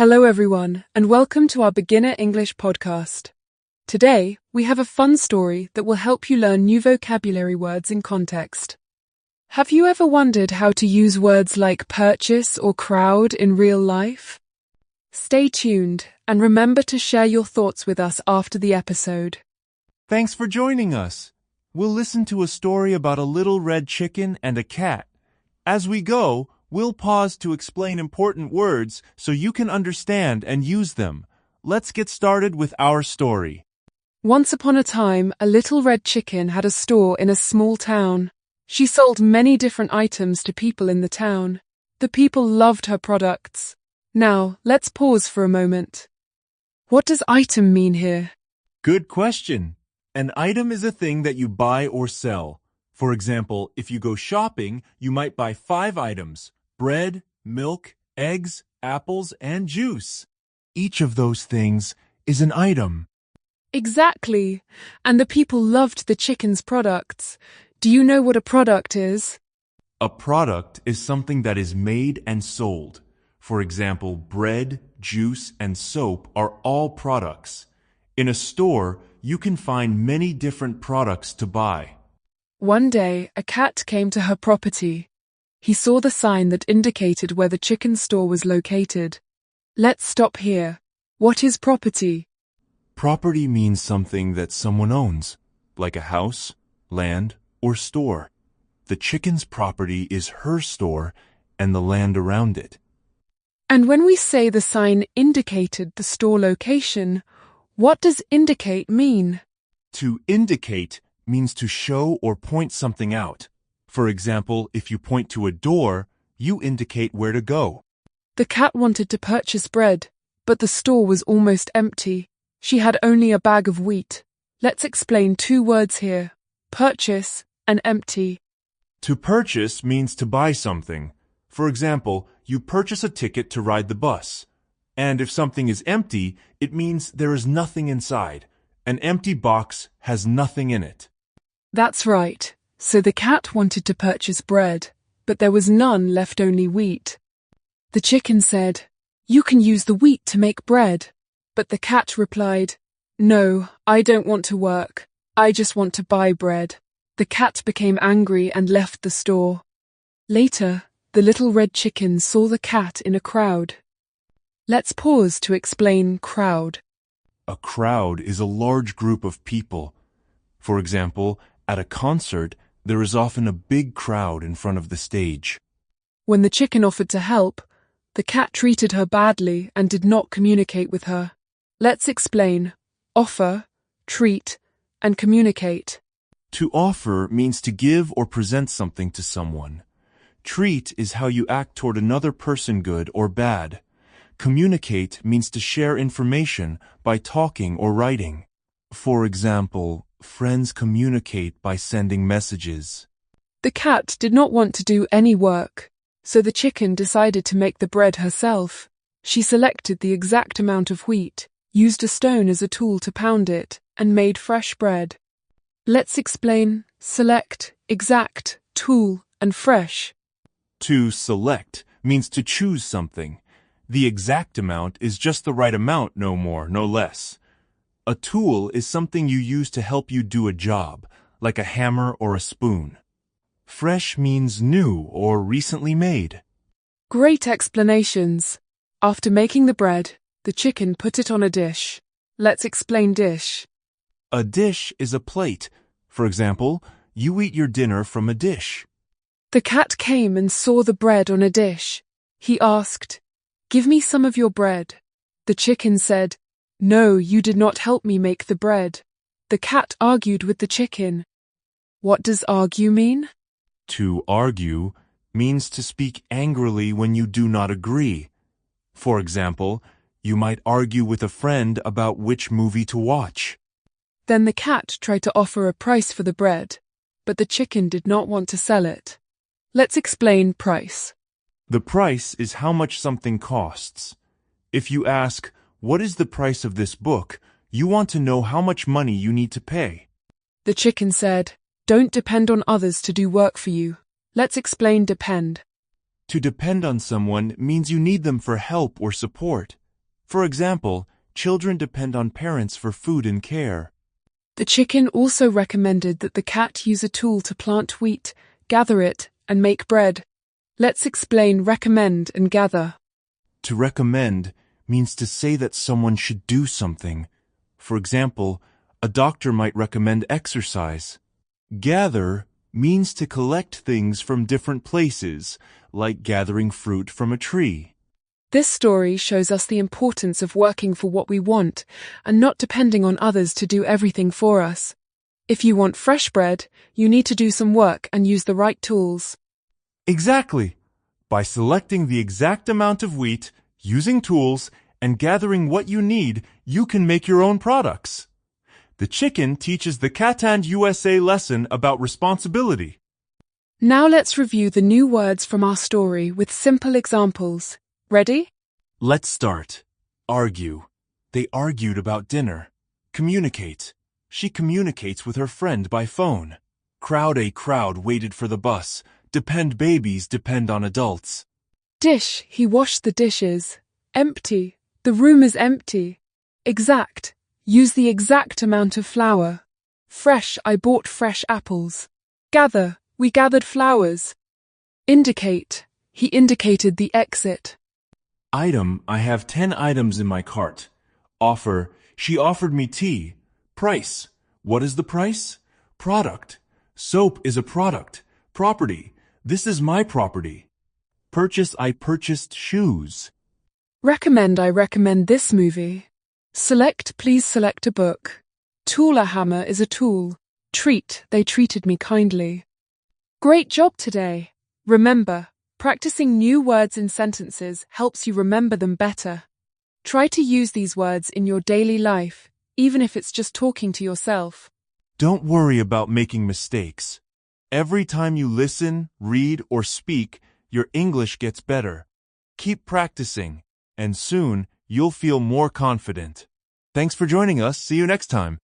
Hello everyone, and welcome to our Beginner English podcast. Today, we have a fun story that will help you learn new vocabulary words in context. Have you ever wondered how to use words like purchase or crowd in real life? Stay tuned, and remember to share your thoughts with us after the episode. Thanks for joining us. We'll listen to a story about a little red chicken and a cat. As we go, we'll pause to explain important words so you can understand and use them. Let's get started with our story. Once upon a time, a little red chicken had a store in a small town. She sold many different items to people in the town. The people loved her products. Now, let's pause for a moment. What does item mean here? Good question. An item is a thing that you buy or sell. For example, if you go shopping, you might buy 5 items: bread, milk, eggs, apples, and juice. Each of those things is an item. Exactly. And the people loved the chicken's products. Do you know what a product is? A product is something that is made and sold. For example, bread, juice, and soap are all products. In a store, you can find many different products to buy. One day, a cat came to her property. He saw the sign that indicated where the chicken store was located. Let's stop here. What is property? Property means something that someone owns, like a house, land, or store. The chicken's property is her store and the land around it. And when we say the sign indicated the store location, what does indicate mean? To indicate means to show or point something out. For example, if you point to a door, you indicate where to go. The cat wanted to purchase bread, but the store was almost empty. She had only a bag of wheat. Let's explain 2 words here: purchase and empty. To purchase means to buy something. For example, you purchase a ticket to ride the bus. And if something is empty, it means there is nothing inside. An empty box has nothing in it. That's right. So the cat wanted to purchase bread, but there was none, left only wheat. The chicken said, "You can use the wheat to make bread." But the cat replied, "No, I don't want to work. I just want to buy bread." The cat became angry and left the store. Later, the little red chicken saw the cat in a crowd. Let's pause to explain crowd. A crowd is a large group of people. For example, at a concert, there is often a big crowd in front of the stage. When the chicken offered to help, the cat treated her badly and did not communicate with her. Let's explain offer, treat, and communicate. To offer means to give or present something to someone. Treat is how you act toward another person, good or bad. Communicate means to share information by talking or writing. For example, friends communicate by sending messages. The cat did not want to do any work, so the chicken decided to make the bread herself. She selected the exact amount of wheat, used a stone as a tool to pound it, and made fresh bread. Let's explain select, exact, tool, and fresh. To select means to choose something. The exact amount is just the right amount, no more, no less. A tool is something you use to help you do a job, like a hammer or a spoon. Fresh means new or recently made. Great explanations. After making the bread, the chicken put it on a dish. Let's explain dish. A dish is a plate. For example, you eat your dinner from a dish. The cat came and saw the bread on a dish. He asked, "Give me some of your bread." The chicken said, "No, you did not help me make the bread." The cat argued with the chicken. What does argue mean? To argue means to speak angrily when you do not agree. For example, you might argue with a friend about which movie to watch. Then the cat tried to offer a price for the bread, but the chicken did not want to sell it. Let's explain price. The price is how much something costs. If you ask, "What is the price of this book?" you want to know how much money you need to pay. The chicken said, "Don't depend on others to do work for you." Let's explain depend. To depend on someone means you need them for help or support. For example, children depend on parents for food and care. The chicken also recommended that the cat use a tool to plant wheat, gather it, and make bread. Let's explain recommend and gather. To recommend means to say that someone should do something. For example, a doctor might recommend exercise. Gather means to collect things from different places, like gathering fruit from a tree. This story shows us the importance of working for what we want and not depending on others to do everything for us. If you want fresh bread, you need to do some work and use the right tools. Exactly. By selecting the exact amount of wheat, using tools, and gathering what you need, you can make your own products. The chicken teaches the Cat and USA lesson about responsibility. Now let's review the new words from our story with simple examples. Ready? Let's start. Argue. They argued about dinner. Communicate. She communicates with her friend by phone. Crowd. A crowd waited for the bus. Depend. Babies depend on adults. Dish. He washed the dishes. Empty. The room is empty. Exact. Use the exact amount of flour. Fresh. I bought fresh apples. Gather. We gathered flowers. Indicate. He indicated the exit. Item. I have 10 items in my cart. Offer. She offered me tea. Price. What is the price? Product. Soap is a product. Property. This is my property. Purchase. I purchased shoes. Recommend. I recommend this movie. Select. Please select a book. Tool. A hammer is a tool. Treat. They treated me kindly. Great job today. Remember, practicing new words in sentences helps you remember them better. Try to use these words in your daily life, even if it's just talking to yourself. Don't worry about making mistakes. Every time you listen, read, or speak, your English gets better. Keep practicing, and soon you'll feel more confident. Thanks for joining us. See you next time.